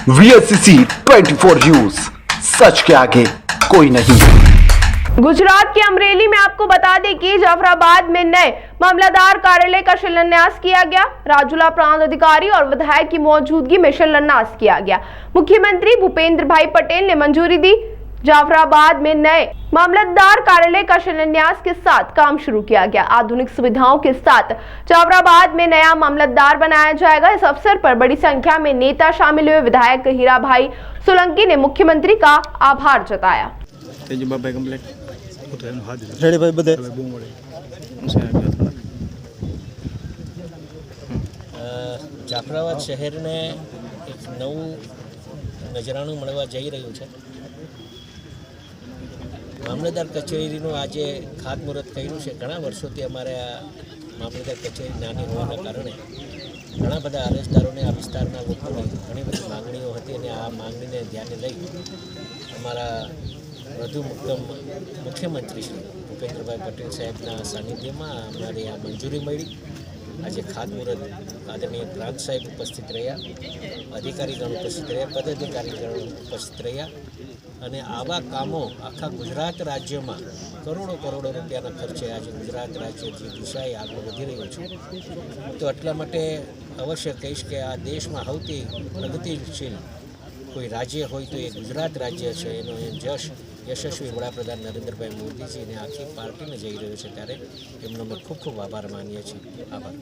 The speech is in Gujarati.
VSCC 24 न्यूज, सच के आगे कोई नहीं। गुजरात के अमरेली में आपको बता दें कि जाफराबाद में नए मामलतदार कार्यालय का शिलान्यास किया गया। राजूला प्रांत अधिकारी और विधायक की मौजूदगी में शिलान्यास किया गया। मुख्यमंत्री भूपेंद्र भाई पटेल ने मंजूरी दी। जाफराबाद में नए मामलतदार कार्यालय का शिलान्यास के साथ काम शुरू किया गया। आधुनिक सुविधाओं के साथ जाफराबाद में नया मामलतदार बनाया जाएगा। इस अवसर पर बड़ी संख्या में नेता शामिल हुए। विधायक हीरा भाई सोलंकी ने मुख्यमंत्री का आभार जताया। જાફરાબાદ શહેરને એક નવું નજરાણું મળવા જઈ રહ્યું છે। મામલતદાર કચેરીનું આજે ખાતમુહૂર્ત કર્યું છે। ઘણા વર્ષોથી અમારે આ મામલતદાર કચેરી નાની હોવાના કારણે ઘણા બધા અરજદારોને આ વિસ્તારના લોકોની ઘણી બધી માંગણીઓ હતી અને આ માંગણીને ધ્યાને લઈ અમારા વધુ મુખ્યમંત્રી શ્રી ભૂપેન્દ્રભાઈ પટેલ સાહેબના સાનિધ્યમાં અમારી આ મંજૂરી મળી। આજે ખાતમુહૂર્ત આદરણીય પ્રાંત સાહેબ ઉપસ્થિત રહ્યા, અધિકારીગણ ઉપસ્થિત રહ્યા, પદાધિકારીગણ ઉપસ્થિત રહ્યા અને આવા કામો આખા ગુજરાત રાજ્યમાં કરોડો રૂપિયાના ખર્ચે આજે ગુજરાત રાજ્ય જે દિશાએ આગળ વધી રહ્યું છે તો એટલા માટે અવશ્ય કહીશ કે આ દેશમાં સૌથી પ્રગતિશીલ કોઈ રાજ્ય હોય તો એ ગુજરાત રાજ્ય છે। એનો જશ યશસ્વી વડાપ્રધાન નરેન્દ્રભાઈ મોદીજી અને આખી પાર્ટીને જઈ રહ્યો છે ત્યારે એમનો અમે ખૂબ આભાર માનીએ છીએ। આભાર।